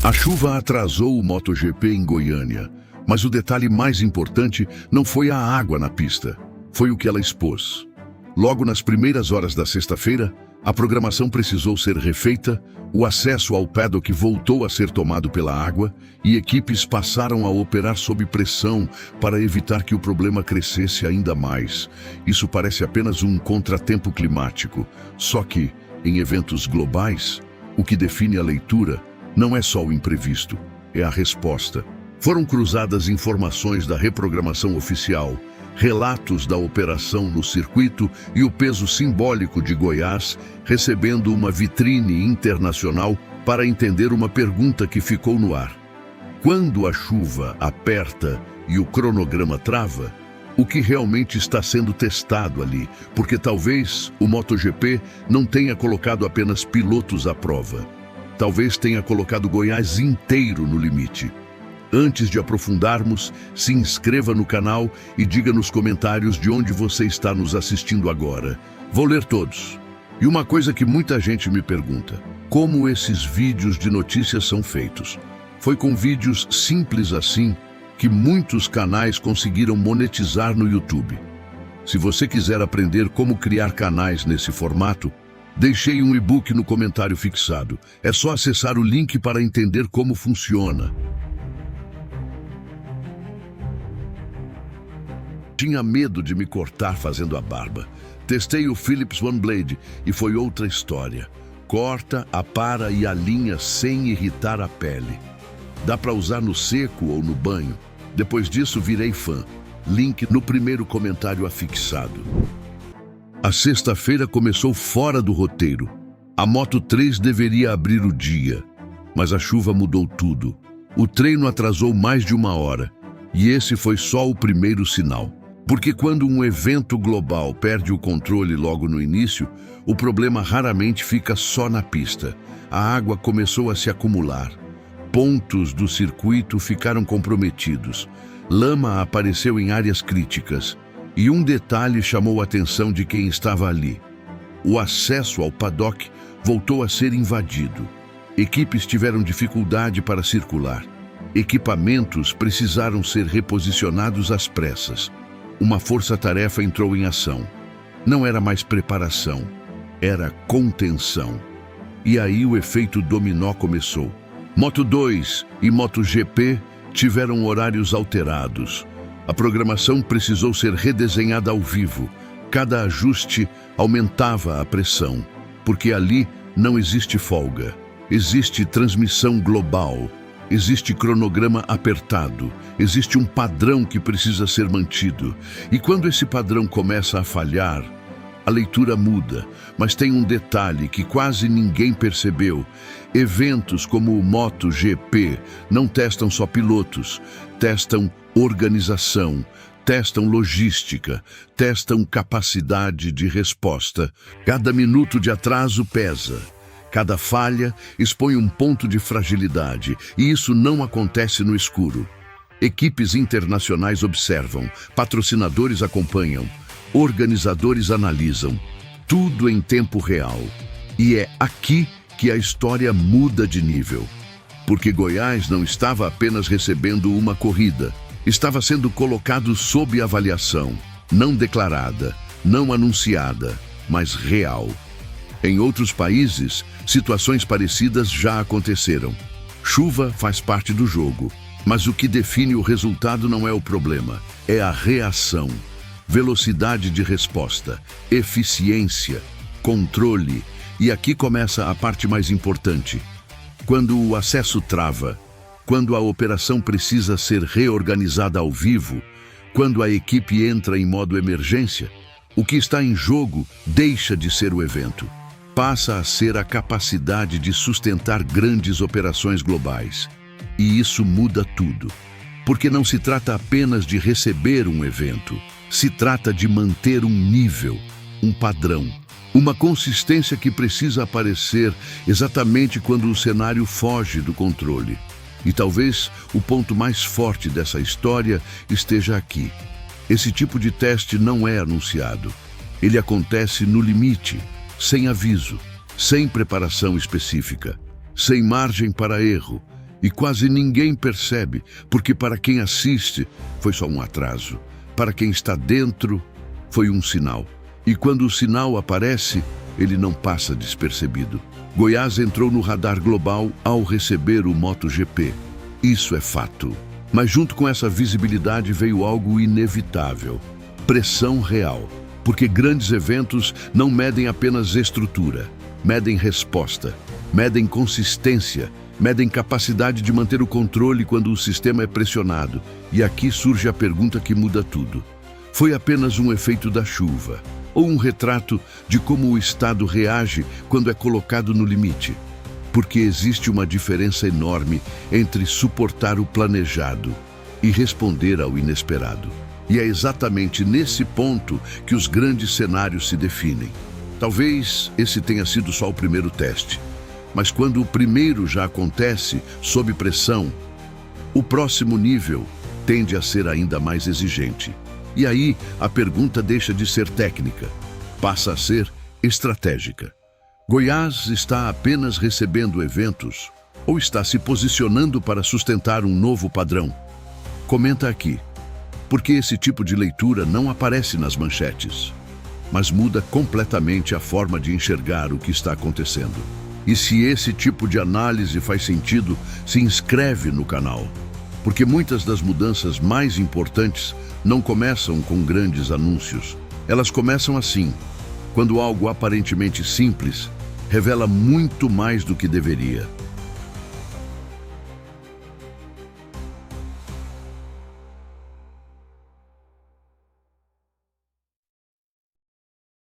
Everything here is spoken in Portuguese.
A chuva atrasou o MotoGP em Goiânia, mas o detalhe mais importante não foi a água na pista, foi o que ela expôs. Logo nas primeiras horas da sexta-feira, a programação precisou ser refeita, o acesso ao paddock voltou a ser tomado pela água e equipes passaram a operar sob pressão para evitar que o problema crescesse ainda mais. Isso parece apenas um contratempo climático, só que, em eventos globais, o que define a leitura não é só o imprevisto, é a resposta. Foram cruzadas informações da reprogramação oficial, relatos da operação no circuito e o peso simbólico de Goiás recebendo uma vitrine internacional para entender uma pergunta que ficou no ar. Quando a chuva aperta e o cronograma trava, o que realmente está sendo testado ali? Porque talvez o MotoGP não tenha colocado apenas pilotos à prova. Talvez tenha colocado Goiás inteiro no limite. Antes de aprofundarmos, se inscreva no canal e diga nos comentários de onde você está nos assistindo agora. Vou ler todos. E uma coisa que muita gente me pergunta: como esses vídeos de notícias são feitos? Foi com vídeos simples assim que muitos canais conseguiram monetizar no YouTube. Se você quiser aprender como criar canais nesse formato, deixei um e-book no comentário fixado. É só acessar o link para entender como funciona. Tinha medo de me cortar fazendo a barba. Testei o Philips One Blade e foi outra história. Corta, apara e alinha sem irritar a pele. Dá para usar no seco ou no banho. Depois disso virei fã. Link no primeiro comentário afixado. A sexta-feira começou fora do roteiro. A Moto3 deveria abrir o dia, mas a chuva mudou tudo. O treino atrasou mais de uma hora e esse foi só o primeiro sinal. Porque quando um evento global perde o controle logo no início, o problema raramente fica só na pista. A água começou a se acumular. Pontos do circuito ficaram comprometidos. Lama apareceu em áreas críticas. E um detalhe chamou a atenção de quem estava ali. O acesso ao paddock voltou a ser invadido. Equipes tiveram dificuldade para circular. Equipamentos precisaram ser reposicionados às pressas. Uma força-tarefa entrou em ação. Não era mais preparação, era contenção. E aí o efeito dominó começou. Moto2 e MotoGP tiveram horários alterados. A programação precisou ser redesenhada ao vivo. Cada ajuste aumentava a pressão, porque ali não existe folga. Existe transmissão global. Existe cronograma apertado, existe um padrão que precisa ser mantido. E quando esse padrão começa a falhar, a leitura muda. Mas tem um detalhe que quase ninguém percebeu. Eventos como o MotoGP não testam só pilotos, testam organização, testam logística, testam capacidade de resposta. Cada minuto de atraso pesa. Cada falha expõe um ponto de fragilidade, e isso não acontece no escuro. Equipes internacionais observam, patrocinadores acompanham, organizadores analisam, tudo em tempo real. E é aqui que a história muda de nível. Porque Goiás não estava apenas recebendo uma corrida, estava sendo colocado sob avaliação, não declarada, não anunciada, mas real. Em outros países, situações parecidas já aconteceram. Chuva faz parte do jogo, mas o que define o resultado não é o problema, é a reação. Velocidade de resposta, eficiência, controle. E aqui começa a parte mais importante. Quando o acesso trava, quando a operação precisa ser reorganizada ao vivo, quando a equipe entra em modo emergência, o que está em jogo deixa de ser o evento. Passa a ser a capacidade de sustentar grandes operações globais. E isso muda tudo. Porque não se trata apenas de receber um evento. Se trata de manter um nível, um padrão. Uma consistência que precisa aparecer exatamente quando o cenário foge do controle. E talvez o ponto mais forte dessa história esteja aqui. Esse tipo de teste não é anunciado. Ele acontece no limite, sem aviso, sem preparação específica, sem margem para erro. E quase ninguém percebe, porque para quem assiste foi só um atraso. Para quem está dentro, foi um sinal. E quando o sinal aparece, ele não passa despercebido. Goiás entrou no radar global ao receber o MotoGP. Isso é fato. Mas junto com essa visibilidade veio algo inevitável: pressão real. Porque grandes eventos não medem apenas estrutura, medem resposta, medem consistência, medem capacidade de manter o controle quando o sistema é pressionado. E aqui surge a pergunta que muda tudo. Foi apenas um efeito da chuva, ou um retrato de como o Estado reage quando é colocado no limite? Porque existe uma diferença enorme entre suportar o planejado e responder ao inesperado. E é exatamente nesse ponto que os grandes cenários se definem. Talvez esse tenha sido só o primeiro teste, mas quando o primeiro já acontece sob pressão, o próximo nível tende a ser ainda mais exigente. E aí a pergunta deixa de ser técnica, passa a ser estratégica. Goiás está apenas recebendo eventos ou está se posicionando para sustentar um novo padrão? Comenta aqui, porque esse tipo de leitura não aparece nas manchetes, mas muda completamente a forma de enxergar o que está acontecendo. E se esse tipo de análise faz sentido, se inscreve no canal, porque muitas das mudanças mais importantes não começam com grandes anúncios. Elas começam assim, quando algo aparentemente simples revela muito mais do que deveria.